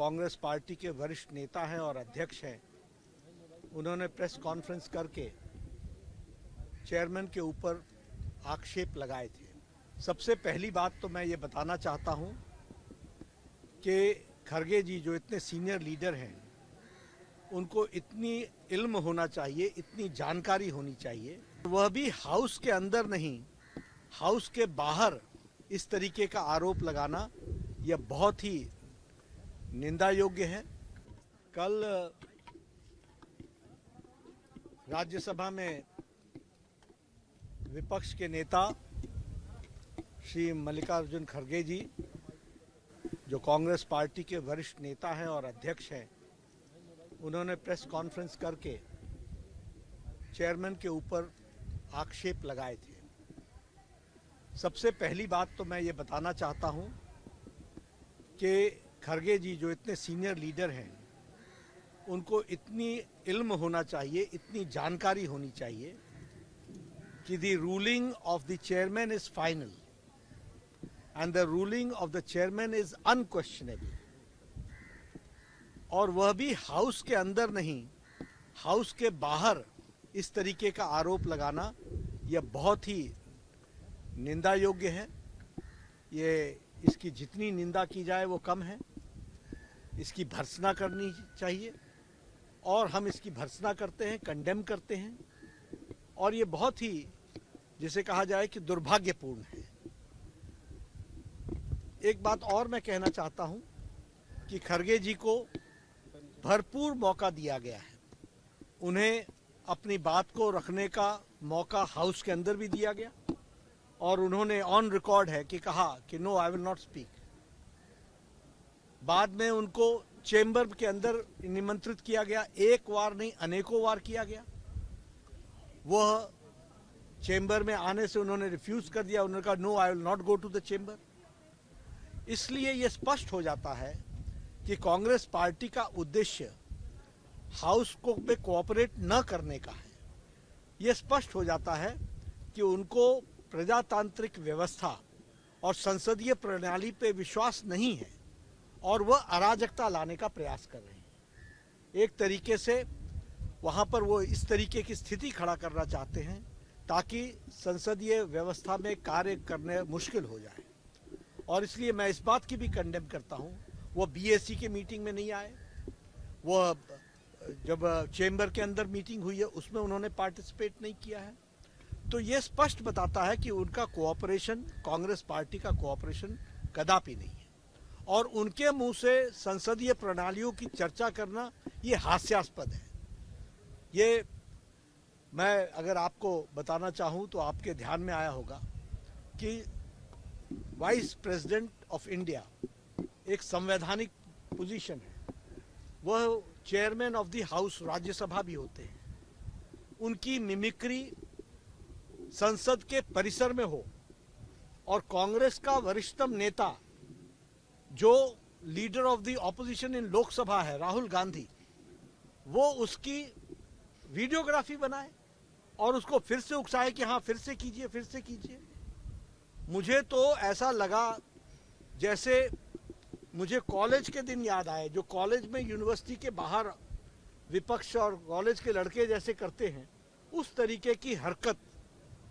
Congress party के वरिष्ठ नेता हैं और अध्यक्ष हैं, उन्होंने प्रेस कॉन्फ्रेंस करके चेयरमैन के ऊपर आक्षेप लगाए थे। सबसे पहली बात तो मैं ये बताना चाहता हूं कि खरगे जी जो इतने सीनियर लीडर हैं, उनको इतनी इल्म होना चाहिए, इतनी जानकारी होनी चाहिए, वह भी हाउस के अंदर नहीं, हाउस के बाहर इस तरीके का आरोप लगाना यह बहुत ही निंदा योग्य है। कल राज्यसभा में विपक्ष के नेता श्री मल्लिकार्जुन खड़गे जी, जो कांग्रेस पार्टी के वरिष्ठ नेता हैं और अध्यक्ष हैं, उन्होंने प्रेस कॉन्फ्रेंस करके चेयरमैन के ऊपर आक्षेप लगाए थे। सबसे पहली बात तो मैं ये बताना चाहता हूं कि खड़गे जी जो इतने सीनियर लीडर हैं, उनको इतनी इल्म होना चाहिए, इतनी जानकारी होनी चाहिए कि the ruling of the chairman is final and the ruling of the chairman is unquestionable, और वह भी हाउस के अंदर नहीं, हाउस के बाहर इस तरीके का आरोप लगाना यह बहुत ही निंदा योग्य है। ये इसकी जितनी निंदा की जाए वो कम है। इसकी भर्त्सना करनी चाहिए और हम इसकी भर्त्सना करते हैं, कंडेम करते हैं, और ये बहुत ही, जिसे कहा जाए कि दुर्भाग्यपूर्ण है। एक बात और मैं कहना चाहता हूं कि खड़गे जी को भरपूर मौका दिया गया है। उन्हें अपनी बात को रखने का मौका हाउस के अंदर भी दिया गया और उन्होंने ऑन रिकॉर्ड है कि कहा कि no, I will not speak. बाद में उनको चेंबर के अंदर निमंत्रित किया गया, एक बार नहीं अनेकों बार किया गया। वह चेंबर में आने से उन्होंने रिफ्यूज कर दिया, उन्होंने कहा no, I will not go to the chamber. इसलिए यह स्पष्ट हो जाता है कि कांग्रेस पार्टी का उद्देश्य हाउस को में कोऑपरेट न करने का है। यह स्पष्ट हो जाता है कि उनको प्रजातांत्रिक व्यवस्था और संसदीय प्रणाली पे विश्वास नहीं है और वह अराजकता लाने का प्रयास कर रहे हैं। एक तरीके से वहां पर वो इस तरीके की स्थिति खड़ा करना चाहते हैं ताकि संसदीय व्यवस्था में कार्य करने मुश्किल हो जाए। और इसलिए मैं इस बात की भी कंडेम करता हूं, वो बीएससी के मीटिंग में नहीं आए, वो जब चेंबर के अंदर मीटिंग हुई है उसमें उन्होंने पार्टिसिपेट नहीं किया है। तो ये स्पष्ट बताता है कि उनका कोऑपरेशन, कांग्रेस पार्टी का कोऑपरेशन कदापि नहीं है, और उनके मुंह से संसदीय प्रणालियों की चर्चा करना ये हास्यास्पद है। ये मैं अगर आपको बताना चाहूं तो आपके ध्यान में आया होगा कि वाइस प्रेसिडेंट ऑफ इंडिया एक संवैधानिक पोजीशन है, वह chairman of the house Rajya Sabha भी होते हैं। उनकी मिमिक्री संसद के परिसर में हो और कांग्रेस का वरिष्ठतम नेता जो लीडर ऑफ द ऑपोजिशन इन लोकसभा है, राहुल गांधी, वो उसकी वीडियोग्राफी बनाए और उसको फिर से उकसाए कि हाँ फिर से कीजिए, फिर से कीजिए। मुझे तो ऐसा लगा जैसे मुझे कॉलेज के दिन याद आए, जो कॉलेज में यूनिवर्सिटी के बाहर विपक्ष और कॉलेज के लड़के जैसे करते हैं, उस तरीके की हरकत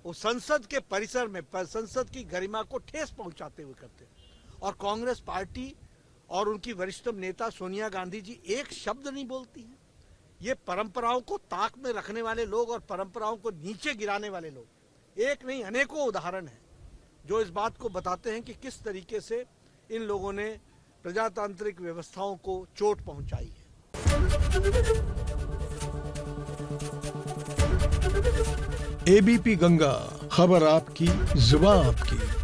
वो संसद के परिसर में संसद की गरिमा को ठेस पहुंचाते हुए करते हैं। और कांग्रेस पार्टी और उनकी वरिष्ठतम नेता सोनिया गांधी जी एक शब्द नहीं बोलती हैं। ये परंपराओं को ताक में रखने वाले लोग और परंपराओं को नीचे गिराने वाले लोग, एक नहीं अनेकों उदाहरण हैं जो इस बात को बताते हैं कि किस तरीके से इन लोगों ने प्रजातांत्रिक व्यवस्थाओं को चोट पहुंचाई है। एबीपी गंगा, खबर आपकी, जुबान आपकी।